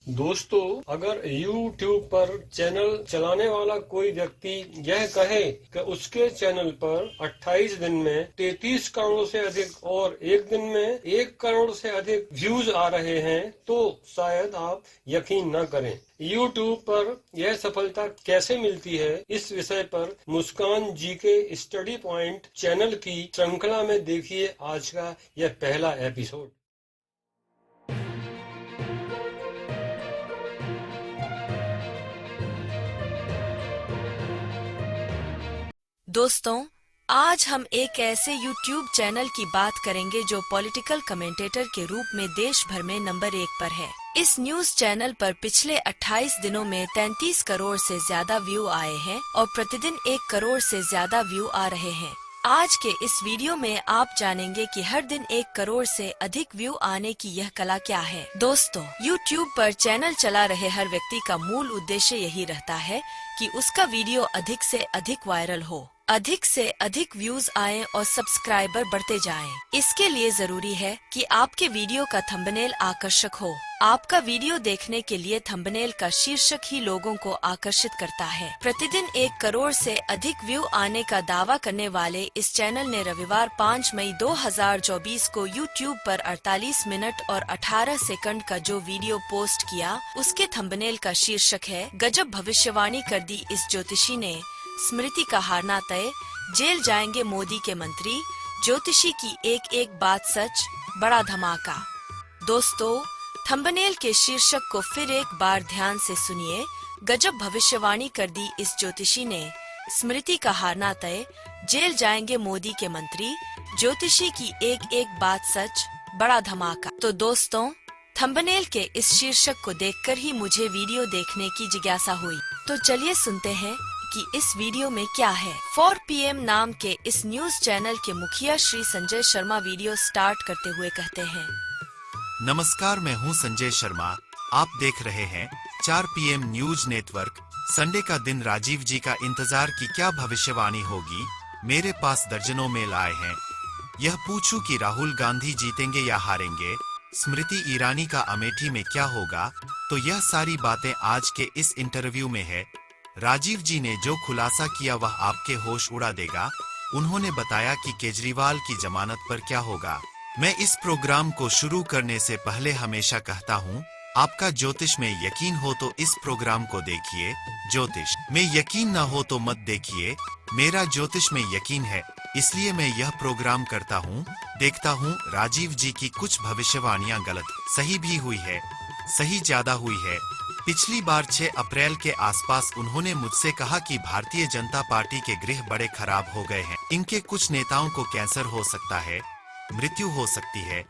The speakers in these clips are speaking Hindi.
दोस्तों, अगर YouTube पर चैनल चलाने वाला कोई व्यक्ति यह कहे कि उसके चैनल पर 28 दिन में 33 करोड़ से अधिक और एक दिन में 1 करोड़ से अधिक व्यूज आ रहे हैं, तो शायद आप यकीन न करें। YouTube पर यह सफलता कैसे मिलती है, इस विषय पर मुस्कान जी के स्टडी पॉइंट चैनल की श्रृंखला में देखिए आज का यह पहला एपिसोड। दोस्तों, आज हम एक ऐसे YouTube चैनल की बात करेंगे जो पॉलिटिकल कमेंटेटर के रूप में देश भर में नंबर 1 पर है। इस न्यूज चैनल पर पिछले 28 दिनों में 33 करोड़ से ज्यादा व्यू आए हैं और प्रतिदिन 1 करोड़ से ज्यादा व्यू आ रहे हैं। आज के इस वीडियो में आप जानेंगे कि हर दिन 1 करोड़ से अधिक व्यू आने की यह कला क्या है। दोस्तों, YouTube पर चैनल चला रहे हर व्यक्ति का मूल उद्देश्य यही रहता है कि उसका वीडियो अधिक से अधिक वायरल हो, अधिक से अधिक व्यूज आएं और सब्सक्राइबर बढ़ते जाएं। इसके लिए जरूरी है कि आपके वीडियो का थंबनेल आकर्षक हो। आपका वीडियो देखने के लिए थंबनेल का शीर्षक ही लोगों को आकर्षित करता है। प्रतिदिन 1 करोड़ से अधिक व्यू आने का दावा करने वाले इस चैनल ने रविवार 5 मई 2024 को YouTube पर 48 मिनट और 18 सेकंड का जो वीडियो पोस्ट किया, उसके थंबनेल का शीर्षक है, गजब भविष्यवाणी कर दी इस ज्योतिषी ने, स्मृति का हारना तय, जेल जाएंगे मोदी के मंत्री, ज्योतिषी की एक एक बात सच, बड़ा धमाका। दोस्तों, थंबनेल के शीर्षक को फिर एक बार ध्यान से सुनिए। गजब भविष्यवाणी कर दी इस ज्योतिषी ने, स्मृति का हारना तय, जेल जाएंगे मोदी के मंत्री, ज्योतिषी की एक एक बात सच, बड़ा धमाका। तो दोस्तों, थंबनेल के इस शीर्षक को देखकर ही मुझे वीडियो देखने की जिज्ञासा हुई। तो चलिए सुनते हैं कि इस वीडियो में क्या है। 4 PM नाम के इस न्यूज चैनल के मुखिया श्री संजय शर्मा वीडियो स्टार्ट करते हुए कहते हैं, नमस्कार, मैं हूं संजय शर्मा। आप देख रहे हैं 4 PM न्यूज नेटवर्क। संडे का दिन राजीव जी का इंतजार की क्या भविष्यवाणी होगी। मेरे पास दर्जनों मेल आए हैं। यह पूछूं कि राहुल गांधी जीतेंगे या हारेंगे, स्मृति ईरानी का अमेठी में क्या होगा, तो यह सारी बातें आज के इस इंटरव्यू में है। राजीव जी ने जो खुलासा किया वह आपके होश उड़ा देगा। उन्होंने बताया कि केजरीवाल की जमानत पर क्या होगा। मैं इस प्रोग्राम को शुरू करने से पहले हमेशा कहता हूँ, आपका ज्योतिष में यकीन हो तो इस प्रोग्राम को देखिए, ज्योतिष में यकीन न हो तो मत देखिए। मेरा ज्योतिष में यकीन है, इसलिए मैं यह प्रोग्राम करता हूँ। देखता हूँ राजीव जी की कुछ भविष्यवाणियां गलत सही भी हुई है, सही ज्यादा हुई है। पिछली बार 6 अप्रैल के आसपास उन्होंने मुझसे कहा कि भारतीय जनता पार्टी के गृह बड़े खराब हो गए हैं, इनके कुछ नेताओं को कैंसर हो सकता है, मृत्यु हो सकती है।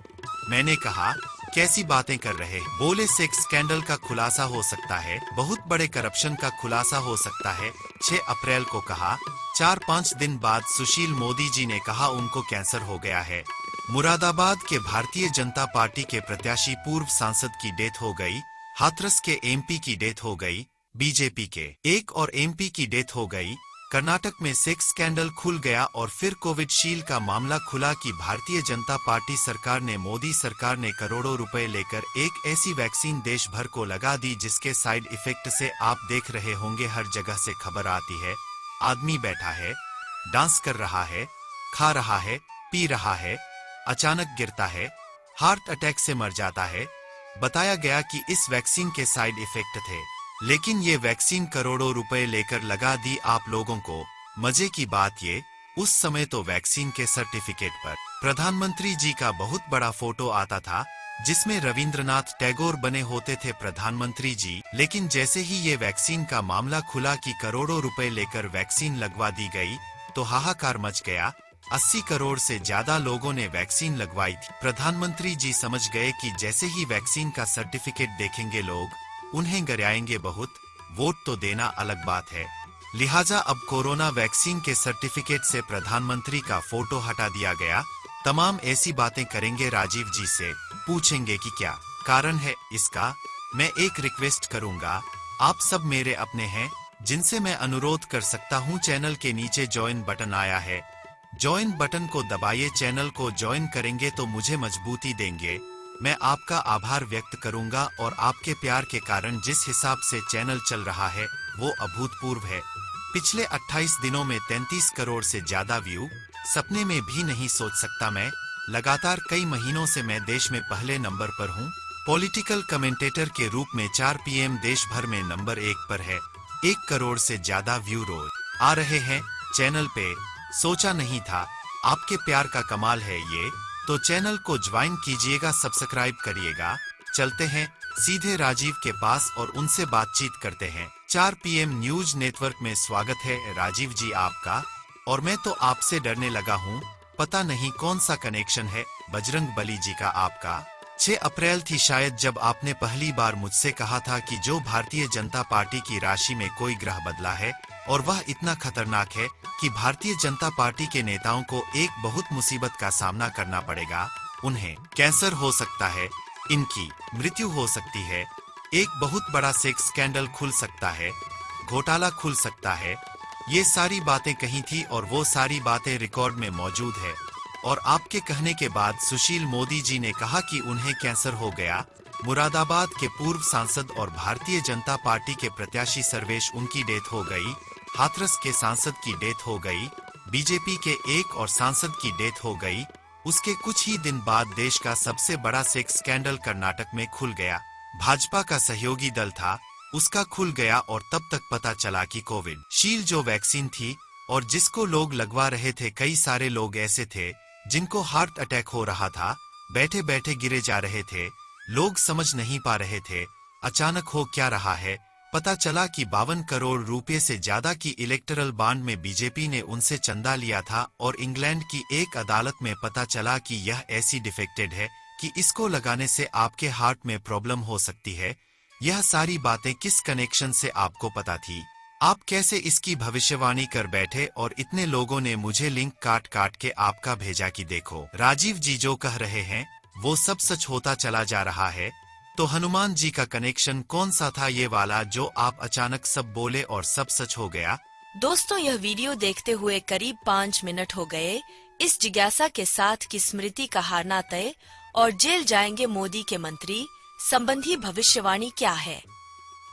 मैंने कहा, कैसी बातें कर रहे हैं? बोले, सेक्स स्कैंडल का खुलासा हो सकता है, बहुत बड़े करप्शन का खुलासा हो सकता है। 6 अप्रैल को कहा। 4-5 दिन बाद सुशील मोदी जी ने कहा उनको कैंसर हो गया है। मुरादाबाद के भारतीय जनता पार्टी के प्रत्याशी पूर्व सांसद की डेथ हो गई। हाथरस के MP की डेथ हो गई। बीजेपी के एक और MP की डेथ हो गई। कर्नाटक में सेक्स स्कैंडल खुल गया और फिर कोविडशील्ड का मामला खुला कि भारतीय जनता पार्टी सरकार ने, मोदी सरकार ने करोड़ों रुपए लेकर एक ऐसी वैक्सीन देश भर को लगा दी जिसके साइड इफेक्ट से आप देख रहे होंगे हर जगह से खबर आती है। आदमी बैठा है, डांस कर रहा है, खा रहा है, पी रहा है, अचानक गिरता है, हार्ट अटैक से मर जाता है। बताया गया कि इस वैक्सीन के साइड इफेक्ट थे, लेकिन ये वैक्सीन करोड़ों रुपए लेकर लगा दी आप लोगों को। मजे की बात ये, उस समय तो वैक्सीन के सर्टिफिकेट पर प्रधानमंत्री जी का बहुत बड़ा फोटो आता था, जिसमें रविंद्रनाथ टैगोर बने होते थे प्रधानमंत्री जी। लेकिन जैसे ही ये वैक्सीन का मामला खुला कि करोड़ों रुपए लेकर वैक्सीन लगवा दी गई, तो हाहाकार मच गया। 80 करोड़ से ज्यादा लोगों ने वैक्सीन लगवाई थी। प्रधानमंत्री जी समझ गए कि जैसे ही वैक्सीन का सर्टिफिकेट देखेंगे लोग, उन्हें गिराएंगे बहुत, वोट तो देना अलग बात है। लिहाजा अब कोरोना वैक्सीन के सर्टिफिकेट से प्रधानमंत्री का फोटो हटा दिया गया। तमाम ऐसी बातें करेंगे राजीव जी से, पूछेंगे कि क्या कारण है इसका। मैं एक रिक्वेस्ट करूंगा, आप सब मेरे अपने हैं, जिनसे मैं अनुरोध कर सकता हूं। चैनल के नीचे ज्वाइन बटन आया है, ज्वाइन बटन को दबाइए। चैनल को ज्वाइन करेंगे तो मुझे मजबूती देंगे। मैं आपका आभार व्यक्त करूंगा और आपके प्यार के कारण जिस हिसाब से चैनल चल रहा है वो अभूतपूर्व है। पिछले 28 दिनों में 33 करोड़ से ज्यादा व्यू, सपने में भी नहीं सोच सकता मैं। लगातार कई महीनों से मैं देश में पहले नंबर पर हूं। पॉलिटिकल कमेंटेटर के रूप में 4 PM देश भर में नंबर 1 पर है। 1 करोड़ से ज्यादा व्यू रोज आ रहे हैं चैनल पे। सोचा नहीं था, आपके प्यार का कमाल है ये। तो चैनल को ज्वाइन कीजिएगा, सब्सक्राइब करिएगा। चलते हैं सीधे राजीव के पास और उनसे बातचीत करते हैं। 4 PM न्यूज नेटवर्क में स्वागत है राजीव जी आपका। और मैं तो आपसे डरने लगा हूँ, पता नहीं कौन सा कनेक्शन है बजरंग बली जी का आपका। 6 अप्रैल थी शायद जब आपने पहली बार मुझसे कहा था कि जो भारतीय जनता पार्टी की राशि में कोई ग्रह बदला है और वह इतना खतरनाक है कि भारतीय जनता पार्टी के नेताओं को एक बहुत मुसीबत का सामना करना पड़ेगा। उन्हें कैंसर हो सकता है, इनकी मृत्यु हो सकती है, एक बहुत बड़ा सेक्स स्कैंडल खुल सकता है, घोटाला खुल सकता है। ये सारी बातें कही थी और वो सारी बातें रिकॉर्ड में मौजूद है। और आपके कहने के बाद सुशील मोदी जी ने कहा कि उन्हें कैंसर हो गया। मुरादाबाद के पूर्व सांसद और भारतीय जनता पार्टी के प्रत्याशी सर्वेश, उनकी डेथ हो गई। हाथरस के सांसद की डेथ हो गई। बीजेपी के एक और सांसद की डेथ हो गई। उसके कुछ ही दिन बाद देश का सबसे बड़ा सेक्स स्कैंडल कर्नाटक में खुल गया। भाजपा का सहयोगी दल था, उसका खुल गया और तब तक पता चला कि कोविशील्ड जो वैक्सीन थी और जिसको लोग लगवा रहे थे, कई सारे लोग ऐसे थे जिनको हार्ट अटैक हो रहा था, बैठे बैठे गिरे जा रहे थे, लोग समझ नहीं पा रहे थे अचानक हो क्या रहा है। पता चला कि 52 करोड़ रुपए से ज्यादा की इलेक्टरल बॉन्ड में बीजेपी ने उनसे चंदा लिया था और इंग्लैंड की एक अदालत में पता चला कि यह ऐसी डिफेक्टेड है कि इसको लगाने से आपके हार्ट में प्रॉब्लम हो सकती है। यह सारी बातें किस कनेक्शन से आपको पता थी? आप कैसे इसकी भविष्यवाणी कर बैठे? और इतने लोगों ने मुझे लिंक काट काट के आपका भेजा कि देखो राजीव जी जो कह रहे हैं वो सब सच होता चला जा रहा है। तो हनुमान जी का कनेक्शन कौन सा था ये वाला जो आप अचानक सब बोले और सब सच हो गया? दोस्तों, यह वीडियो देखते हुए करीब 5 मिनट हो गए। इस जिज्ञासा के साथ कि स्मृति का हारना तय और जेल जाएंगे मोदी के मंत्री संबंधी भविष्यवाणी क्या है।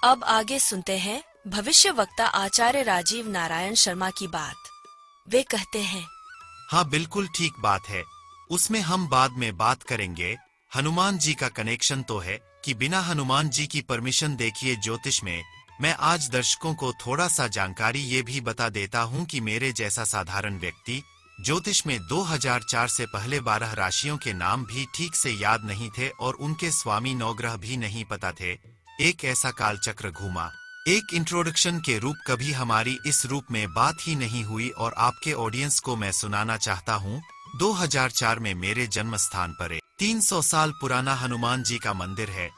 अब आगे सुनते हैं भविष्य वक्ता आचार्य राजीव नारायण शर्मा की बात। वे कहते हैं, हाँ बिल्कुल ठीक बात है, उसमें हम बाद में बात करेंगे। हनुमान जी का कनेक्शन तो है कि बिना हनुमान जी की परमिशन देखिए ज्योतिष में। मैं आज दर्शकों को थोड़ा सा जानकारी ये भी बता देता हूँ कि मेरे जैसा साधारण व्यक्ति ज्योतिष में 2004 से पहले 12 राशियों के नाम भी ठीक से याद नहीं थे और उनके स्वामी नवग्रह भी नहीं पता थे। एक ऐसा कालचक्र घूमा। एक इंट्रोडक्शन के रूप कभी हमारी इस रूप में बात ही नहीं हुई और आपके ऑडियंस को मैं सुनाना चाहता हूँ। 2004 में मेरे जन्म स्थान पर 300 साल पुराना हनुमान जी का मंदिर है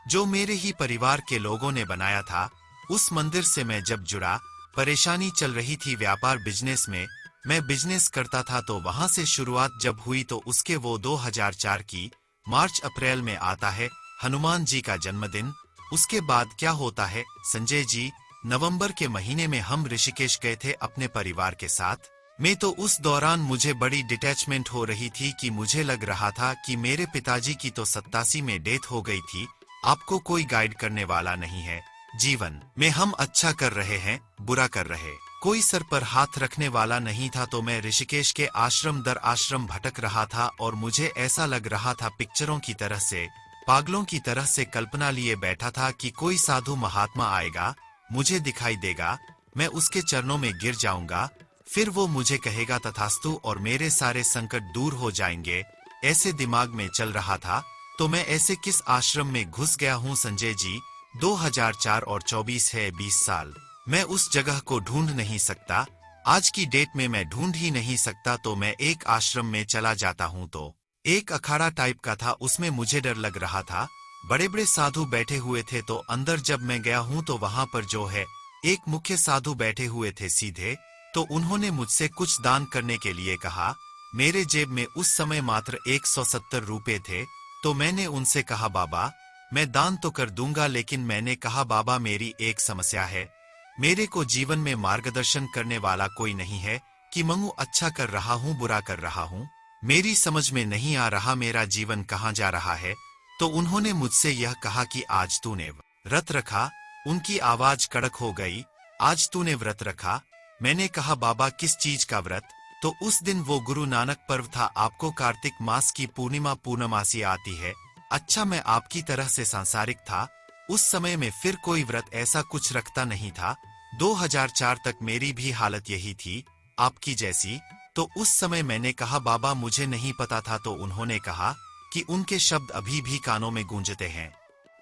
जो मेरे ही परिवार के लोगों ने बनाया था। उस मंदिर से मैं जब जुड़ा, परेशानी चल रही थी व्यापार बिजनेस में, मैं बिजनेस करता था तो वहां से शुरुआत जब हुई तो उसके वो 2004 की मार्च अप्रैल में आता है हनुमान जी का जन्मदिन। उसके बाद क्या होता है संजय जी, नवंबर के महीने में हम ऋषिकेश गए थे अपने परिवार के साथ। मैं तो उस दौरान मुझे बड़ी डिटैचमेंट हो रही थी कि मुझे लग रहा था कि मेरे पिताजी की तो 87 में डेथ हो गई थी। आपको कोई गाइड करने वाला नहीं है जीवन में, हम अच्छा कर रहे हैं बुरा कर रहे, कोई सर पर हाथ रखने वाला नहीं था। तो मैं ऋषिकेश के आश्रम दर आश्रम भटक रहा था और मुझे ऐसा लग रहा था पिक्चरों की तरह से, पागलों की तरह से कल्पना लिए बैठा था कि कोई साधु महात्मा आएगा, मुझे दिखाई देगा, मैं उसके चरणों में गिर जाऊंगा, फिर वो मुझे कहेगा तथास्तु और मेरे सारे संकट दूर हो जाएंगे। ऐसे दिमाग में चल रहा था। तो मैं ऐसे किस आश्रम में घुस गया हूँ संजय जी? 2004 और 24 है 20 साल। मैं उस जगह को ढूंढ नहीं सकता, आज की डेट में मैं ढूंढ ही नहीं सकता। तो मैं एक आश्रम में चला जाता हूँ तो एक अखाड़ा टाइप का था, उसमें मुझे डर लग रहा था, बड़े बड़े साधु बैठे हुए थे। तो अंदर जब मैं गया हूँ तो वहां पर जो है एक मुख्य साधु बैठे हुए थे सीधे। तो उन्होंने मुझसे कुछ दान करने के लिए कहा। मेरे जेब में उस समय मात्र 170 रुपए थे। तो मैंने उनसे कहा बाबा मैं दान तो कर दूंगा, लेकिन मैंने कहा बाबा मेरी एक समस्या है, मेरे को जीवन में मार्गदर्शन करने वाला कोई नहीं है कि मैं अच्छा कर रहा हूँ बुरा कर रहा हूँ, मेरी समझ में नहीं आ रहा मेरा जीवन कहाँ जा रहा है। तो उन्होंने मुझसे यह कहा कि आज तूने व्रत रखा। उनकी आवाज कड़क हो गई। आज तूने व्रत रखा? मैंने कहा बाबा किस चीज का व्रत? तो उस दिन वो गुरु नानक पर्व था। आपको कार्तिक मास की पूर्णिमा पूर्णमासी आती है। अच्छा, मैं आपकी तरह से सांसारिक था। उस समय में फिर कोई व्रत ऐसा कुछ रखता नहीं था। 2004 तक मेरी भी हालत यही थी, आपकी जैसी। तो उस समय मैंने कहा बाबा मुझे नहीं पता था। तो उन्होंने कहा कि उनके शब्द अभी भी कानों में गूंजते हैं।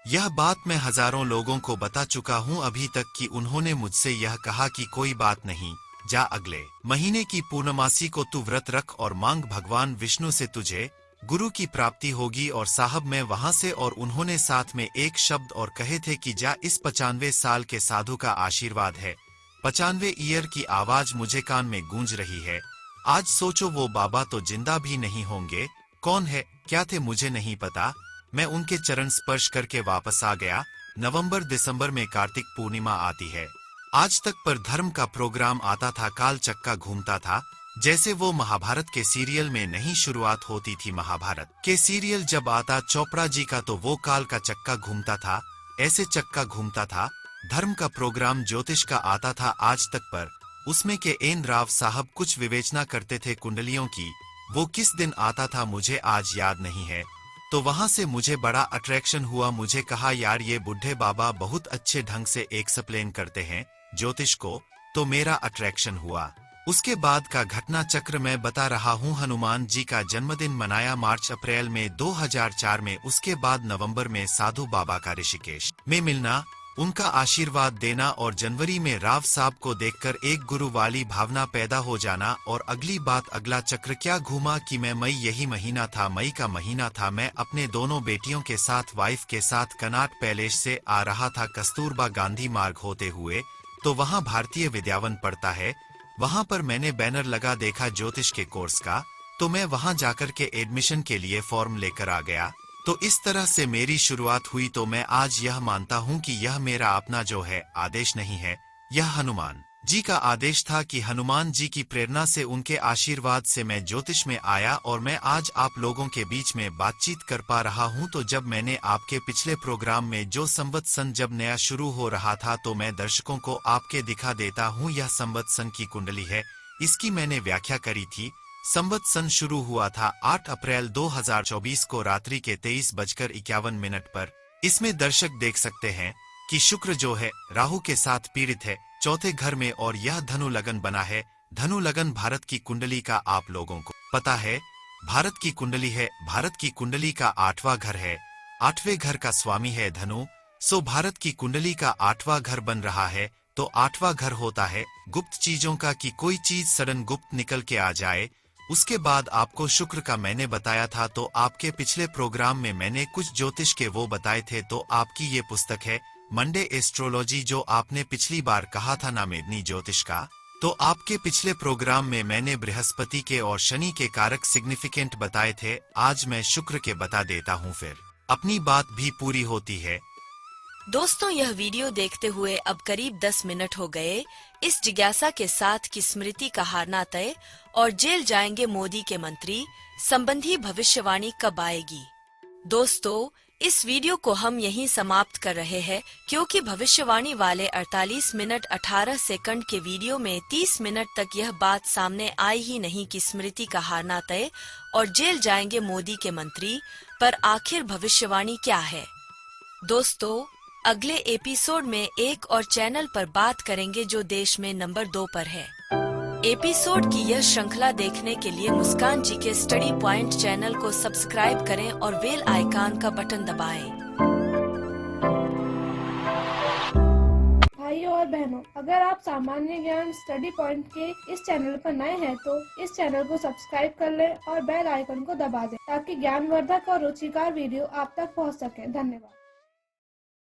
यह बात मैं हजारों लोगों को बता चुका हूं अभी तक कि उन्होंने मुझसे यह कहा कि कोई बात नहीं, जा अगले महीने की पूर्णमासी को तू व्रत रख और मांग भगवान विष्णु से तुझे गुरु की प्राप्ति होगी। और साहब मैं वहां से, और उन्होंने साथ में एक शब्द और कहे थे कि जा, इस 95 साल के साधु का आशीर्वाद है। 95 ईयर की आवाज मुझे कान में गूंज रही है। आज सोचो वो बाबा तो जिंदा भी नहीं होंगे। कौन है, क्या थे, मुझे नहीं पता। मैं उनके चरण स्पर्श करके वापस आ गया। नवंबर दिसंबर में कार्तिक पूर्णिमा आती है। आज तक पर धर्म का प्रोग्राम आता था, काल चक्का घूमता था। जैसे वो महाभारत के सीरियल में नहीं शुरुआत होती थी, महाभारत के सीरियल जब आता चोपड़ा जी का तो वो काल का चक्का घूमता था, ऐसे चक्का घूमता था। धर्म का प्रोग्राम ज्योतिष का आता था आज तक पर, उसमें के एन राव साहब कुछ विवेचना करते थे कुंडलियों की। वो किस दिन आता था मुझे आज याद नहीं है। तो वहां से मुझे बड़ा अट्रैक्शन हुआ। मुझे कहा यार ये बुढ़े बाबा बहुत अच्छे ढंग से एक्सप्लेन करते हैं ज्योतिष को, तो मेरा अट्रैक्शन हुआ। उसके बाद का घटना चक्र मैं बता रहा हूँ। हनुमान जी का जन्मदिन मनाया मार्च अप्रैल में 2004 में। उसके बाद नवंबर में साधु बाबा का ऋषिकेश में मिलना, उनका आशीर्वाद देना और जनवरी में राव साहब को देखकर एक गुरु वाली भावना पैदा हो जाना। और अगली बात, अगला चक्र क्या घूमा कि मैं मई, यही महीना था, मई का महीना था। मैं अपने दोनों बेटियों के साथ, वाइफ के साथ कनाट पैलेस से आ रहा था कस्तूरबा गांधी मार्ग होते हुए। तो वहाँ भारतीय विद्यावन पड़ता है, वहाँ पर मैंने बैनर लगा देखा ज्योतिष के कोर्स का। तो मैं वहाँ जाकर के एडमिशन के लिए फॉर्म लेकर आ गया। तो इस तरह से मेरी शुरुआत हुई। तो मैं आज यह मानता हूँ कि यह मेरा अपना जो है आदेश नहीं है, यह हनुमान जी का आदेश था कि हनुमान जी की प्रेरणा से, उनके आशीर्वाद से मैं ज्योतिष में आया और मैं आज आप लोगों के बीच में बातचीत कर पा रहा हूँ। तो जब मैंने आपके पिछले प्रोग्राम में जो संवत सन जब नया शुरू हो रहा था, तो मैं दर्शकों को आपके दिखा देता हूँ। यह संवत सन की कुंडली है, इसकी मैंने व्याख्या करी थी। संवत सन शुरू हुआ था 8 अप्रैल 2024 को रात्रि के 23:51 पर। इसमें दर्शक देख सकते हैं कि शुक्र जो है राहु के साथ पीड़ित है चौथे घर में, और यह धनु लगन बना है। धनु लगन भारत की कुंडली का आप लोगों को पता है, भारत की कुंडली है। भारत की कुंडली का 8वां घर है, 8वें घर का स्वामी है धनु। सो भारत की कुंडली का 8वां घर बन रहा है। तो 8वां घर होता है गुप्त चीजों का, कि कोई चीज सडन गुप्त निकल के आ जाए। उसके बाद आपको शुक्र का मैंने बताया था। तो आपके पिछले प्रोग्राम में मैंने कुछ ज्योतिष के वो बताए थे। तो आपकी ये पुस्तक है मंडे एस्ट्रोलॉजी, जो आपने पिछली बार कहा था ना मेदनी ज्योतिष का। तो आपके पिछले प्रोग्राम में मैंने बृहस्पति के और शनि के कारक सिग्निफिकेंट बताए थे। आज मैं शुक्र के बता देता हूँ, फिर अपनी बात भी पूरी होती है। दोस्तों, यह वीडियो देखते हुए अब करीब 10 मिनट हो गए। इस जिज्ञासा के साथ कि स्मृति का हारना तय और जेल जाएंगे मोदी के मंत्री संबंधी भविष्यवाणी कब आएगी। दोस्तों, इस वीडियो को हम यहीं समाप्त कर रहे हैं, क्योंकि भविष्यवाणी वाले 48 मिनट 18 सेकंड के वीडियो में 30 मिनट तक यह बात सामने आई ही नहीं कि स्मृति का हारना तय और जेल जाएंगे मोदी के मंत्री। पर आखिर भविष्यवाणी क्या है? दोस्तों, अगले एपिसोड में एक और चैनल पर बात करेंगे जो देश में नंबर 2 पर है। एपिसोड की यह श्रृंखला देखने के लिए मुस्कान जी के स्टडी पॉइंट चैनल को सब्सक्राइब करें और बेल आइकन का बटन दबाएं। भाइयों और बहनों, अगर आप सामान्य ज्ञान स्टडी पॉइंट के इस चैनल पर नए हैं तो इस चैनल को सब्सक्राइब कर लें और बेल आइकन को दबा दें, ताकि ज्ञानवर्धक और रुचिकर वीडियो आप तक पहुंच सके। धन्यवाद।